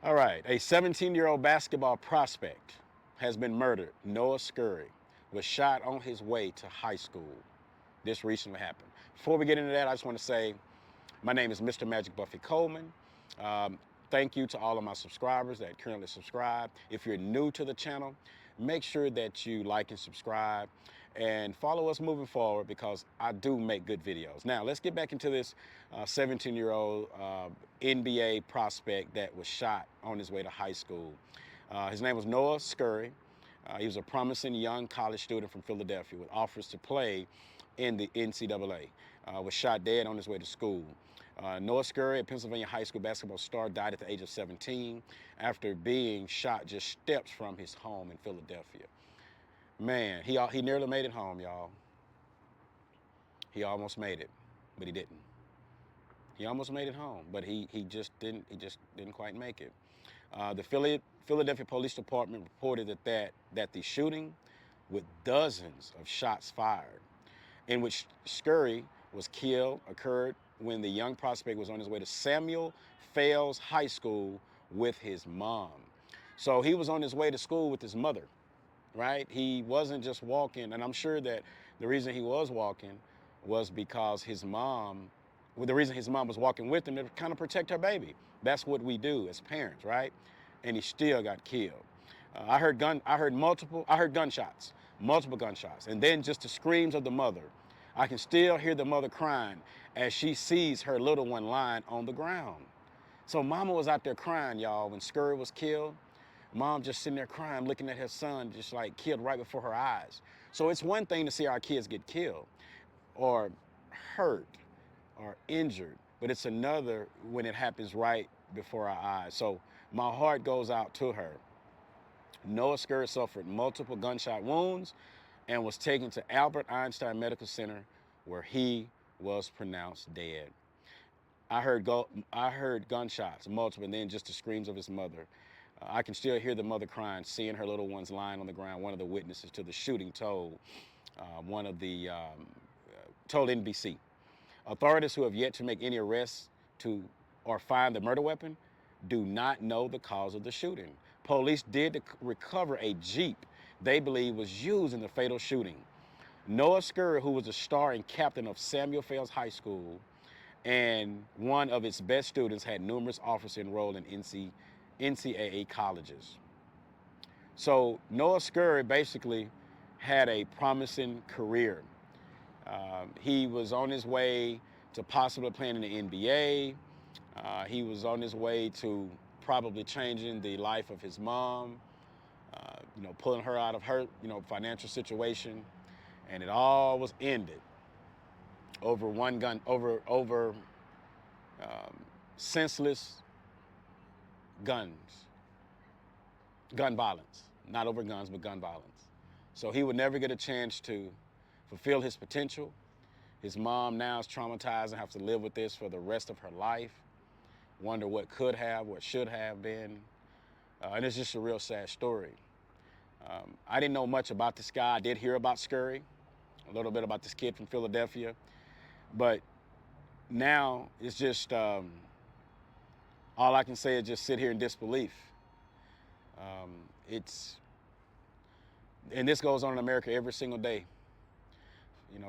All right, a 17-year-old basketball prospect has been murdered. Noah Scurry was shot on his way to high school. This recently happened. Before we get into that, I just want to say my name is Mr. Magic Buffy Coleman. Um, Thank you to all of my subscribers that currently subscribe. If you're new to the channel, make sure that you like and subscribe and follow us moving forward because I do make good videos. Now, let's get back into this 17-year-old NBA prospect that was shot on his way to high school. His name was Noah Scurry. He was a promising young college student from Philadelphia with offers to play in the NCAA. Was shot dead on his way to school. Noah Scurry, a Pennsylvania high school basketball star, died at the age of 17 after being shot just steps from his home in Philadelphia. Man, he nearly made it home, y'all. He almost made it, but he didn't. He almost made it home, but he just didn't quite make it. The Philadelphia Police Department reported that the shooting, with dozens of shots fired, in which Scurry was killed, occurred when the young prospect was on his way to Samuel Fales High School with his mom. So he was on his way to school with his mother, right? He wasn't just walking, and I'm sure that the reason he was walking was because his mom, well, the reason his mom was walking with him to kind of protect her baby. That's what we do as parents, right? And he still got killed. I heard gunshots, multiple gunshots, and then just the screams of the mother. I can still hear the mother crying as she sees her little one lying on the ground. So mama was out there crying, y'all, when Scurry was killed. Mom just sitting there crying, looking at her son just like killed right before her eyes. So it's one thing to see our kids get killed or hurt or injured, but it's another when it happens right before our eyes. So my heart goes out to her. Noah Scurry suffered multiple gunshot wounds and was taken to Albert Einstein Medical Center where he was pronounced dead. I heard gunshots, multiple, and then just the screams of his mother. I can still hear the mother crying, seeing her little ones lying on the ground. One of the witnesses to the shooting told told NBC. Authorities who have yet to make any arrests to or find the murder weapon do not know the cause of the shooting. Police did recover a Jeep they believe was used in the fatal shooting. Noah Scurry, who was a star and captain of Samuel Fales High School and one of its best students, had numerous offers enrolled in NCAA colleges. So Noah Scurry basically had a promising career. He was on his way to possibly playing in the NBA. He was on his way to probably changing the life of his mom, pulling her out of her, financial situation, and it all was ended over one gun, over senseless gun violence, not over guns, but gun violence. So he would never get a chance to fulfill his potential. His mom now is traumatized and has to live with this for the rest of her life. Wonder what could have, what should have been. And it's just a real sad story. I didn't know much about this guy. I did hear about Scurry, a little bit about this kid from Philadelphia. But now it's just, all I can say is just sit here in disbelief. And this goes on in America every single day.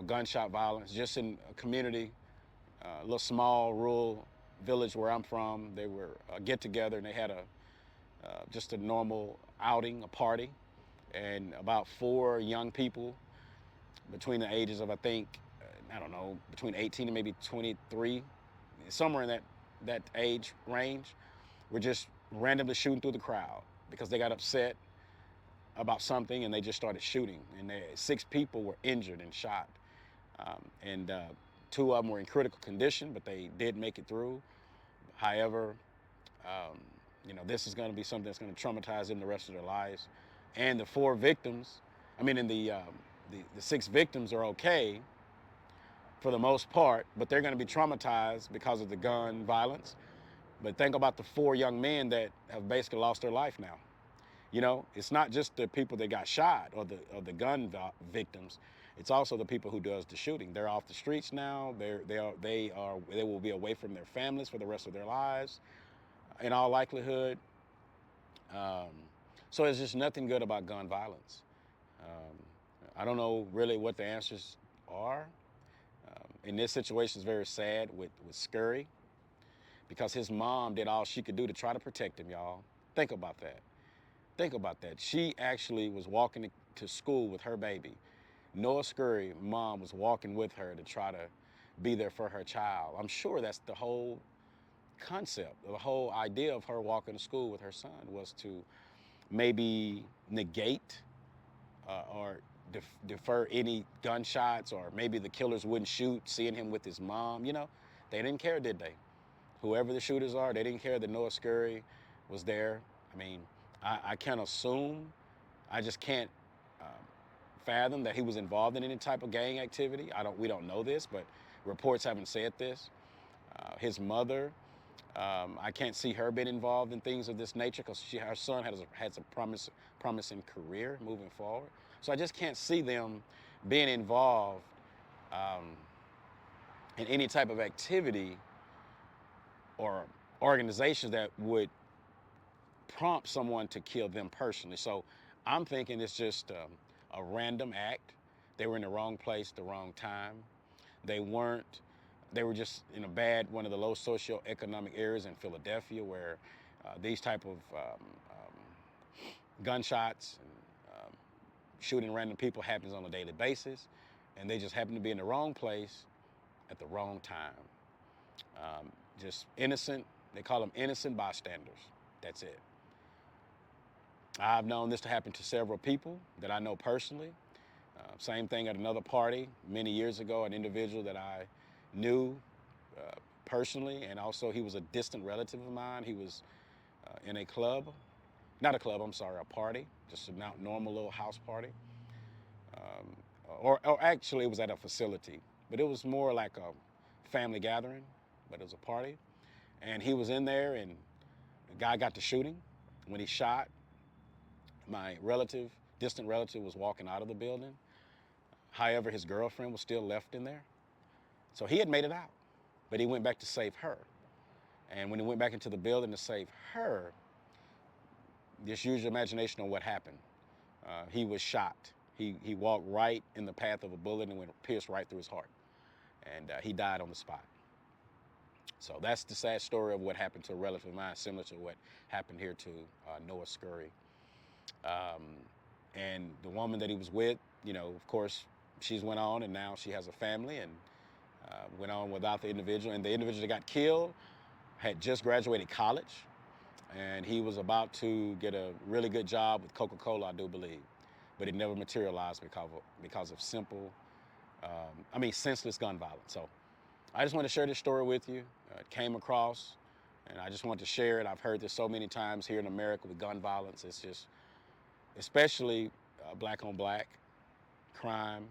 Gunshot violence, just in a community, a little small rural village where I'm from. They were get together and they had just a normal outing, a party, and about 4 young people between the ages of, I think, I don't know, between 18 and maybe 23, somewhere in that age range, were just randomly shooting through the crowd because they got upset about something and they just started shooting. And 6 people were injured and shot. And 2 of them were in critical condition, but they did make it through. However, this is going to be something that's going to traumatize them the rest of their lives. And the 4 victims, the 6 victims are okay for the most part, but they're going to be traumatized because of the gun violence. But think about the 4 young men that have basically lost their life now. It's not just the people that got shot or the gun victims. It's also the people who does the shooting. They're off the streets now. They will be away from their families for the rest of their lives. In all likelihood, Um, so there's just nothing good about gun violence. Um, I don't know really what the answers are. In this situation, it's very sad with Scurry because his mom did all she could do to try to protect him, y'all. Think about that. Think about that. She actually was walking to school with her baby. Noah Scurry, mom, was walking with her to try to be there for her child. I'm sure that's the whole concept, the whole idea of her walking to school with her son was to maybe negate or defer any gunshots, or maybe the killers wouldn't shoot, seeing him with his mom. You know, they didn't care, did they? Whoever the shooters are, they didn't care that Noah Scurry was there. I mean, I can't assume, I just can't fathom that he was involved in any type of gang activity. We don't know this, but reports haven't said this. His mother, I can't see her being involved in things of this nature because her son has a promising career moving forward. So I just can't see them being involved um, in any type of activity or organizations that would prompt someone to kill them personally. So I'm thinking it's just a random act. They were in the wrong place, the wrong time. They weren't. They were just in a one of the low socioeconomic areas in Philadelphia where these type of gunshots and shooting random people happens on a daily basis, and they just happen to be in the wrong place at the wrong time. Just innocent. They call them innocent bystanders. That's it. I've known this to happen to several people that I know personally. Same thing at another party many years ago, an individual that I knew personally, and also he was a distant relative of mine. He was in a club, not a club, I'm sorry, a party, just a normal little house party. Or actually it was at a facility, but it was more like a family gathering, but it was a party. And he was in there, and the guy got to shooting. When he shot, my relative, distant relative, was walking out of the building. However, his girlfriend was still left in there. So he had made it out, but he went back to save her. And when he went back into the building to save her, just use your imagination on what happened. He was shot. He walked right in the path of a bullet and went pierced right through his heart. And he died on the spot. So that's the sad story of what happened to a relative of mine, similar to what happened here to Noah Scurry. Um, and the woman that he was with, you know, of course, she's went on, and now she has a family, and went on without the individual. And the individual that got killed had just graduated college, and he was about to get a really good job with Coca-Cola, I do believe, but it never materialized because of senseless gun violence. So I just want to share this story with you. It came across, and I just want to share it. I've heard this so many times here in America with gun violence. It's just, especially black on black crime,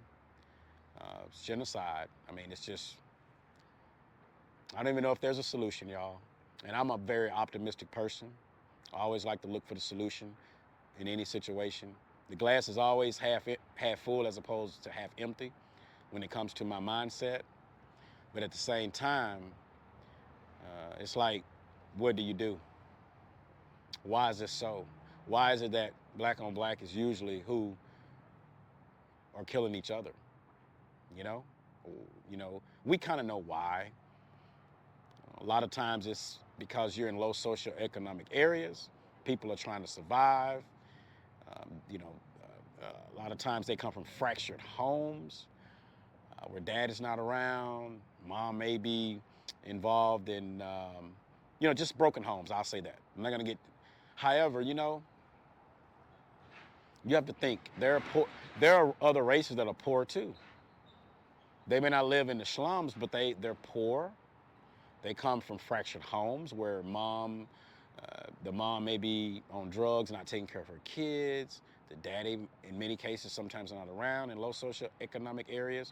genocide. I mean, it's just, I don't even know if there's a solution, y'all. And I'm a very optimistic person. I always like to look for the solution in any situation. The glass is always half full as opposed to half empty when it comes to my mindset. But at the same time, it's like, what do you do? Why is this so? Why is it that black on black is usually who are killing each other? You know, we kind of know why. A lot of times it's because you're in low socioeconomic areas. People are trying to survive. Um, you know, a lot of times they come from fractured homes where dad is not around. Mom may be involved in, just broken homes. I'll say that. I'm not going to get. However, you have to think there are other races that are poor too. They may not live in the slums, but they're poor. They come from fractured homes where the mom may be on drugs, not taking care of her kids. The daddy, in many cases, sometimes not around in low socioeconomic areas.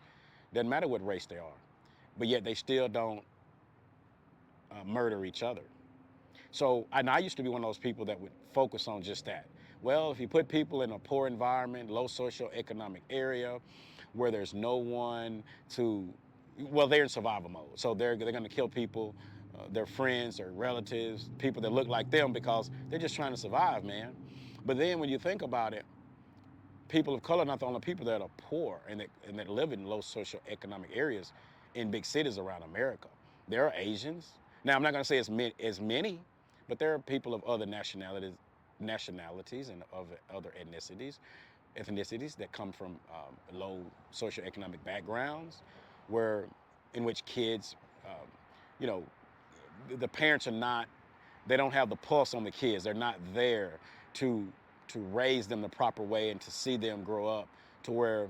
Doesn't matter what race they are, but yet they still don't murder each other. So, and I used to be one of those people that would focus on just that. Well, if you put people in a poor environment, low socioeconomic area, where there's no one to, well, they're in survival mode. So they're going to kill people their friends, their relatives, people that look like them because they're just trying to survive, man. But then when you think about it, people of color are not the only people that are poor and that live in low socioeconomic areas in big cities around America. There are Asians. Now, I'm not going to say as many, but there are people of other nationalities and of other ethnicities that come from low socioeconomic backgrounds, where in which kids, um, you know, the parents are not, they don't have the pulse on the kids. They're not there to raise them the proper way and to see them grow up to where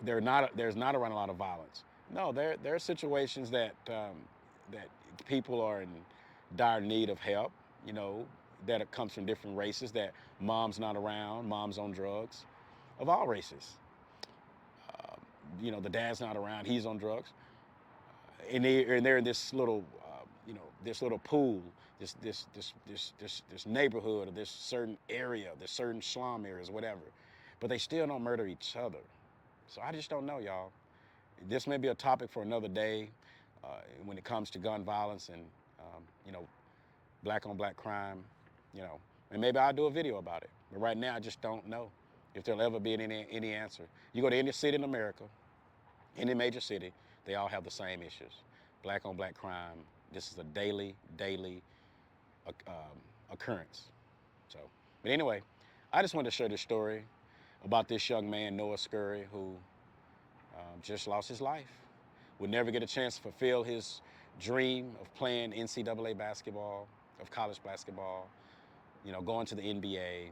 there's not around a lot of violence. No, there are situations that people are in dire need of help. You know, that it comes from different races. That mom's not around, mom's on drugs, of all races. You know, the dad's not around, he's on drugs, and they're in this little, this little pool, this neighborhood or this certain area, this certain slum areas, whatever. But they still don't murder each other. So I just don't know, y'all. This may be a topic for another day uh, when it comes to gun violence and you know, black on black crime. You know, and maybe I'll do a video about it. But right now, I just don't know if there'll ever be any answer. You go to any city in America, any major city, they all have the same issues. Black on black crime. This is a daily occurrence. So, but anyway, I just wanted to share this story about this young man, Noah Scurry, who just lost his life. Would never get a chance to fulfill his dream of playing NCAA basketball, of college basketball, you know, going to the NBA,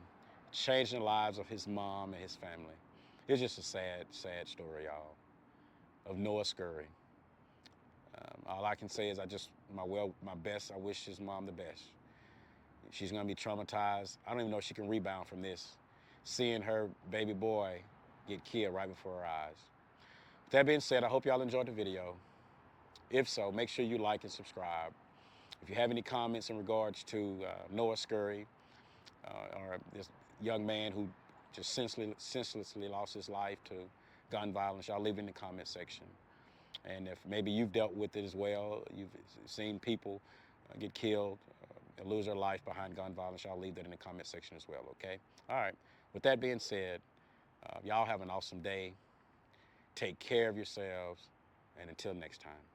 changing the lives of his mom and his family. It's just a sad story, y'all, of Noah Scurry. All I can say is my best. I wish his mom the best. She's gonna be traumatized. I don't even know if she can rebound from this. Seeing her baby boy get killed right before her eyes. With that being said, I hope y'all enjoyed the video. If so, make sure you like and subscribe. If you have any comments in regards to Noah Scurry or this young man who just senselessly lost his life to gun violence, y'all leave it in the comment section. And if maybe you've dealt with it as well, you've seen people get killed, lose their life behind gun violence, y'all leave that in the comment section as well, okay? All right, with that being said, y'all have an awesome day. Take care of yourselves, and until next time.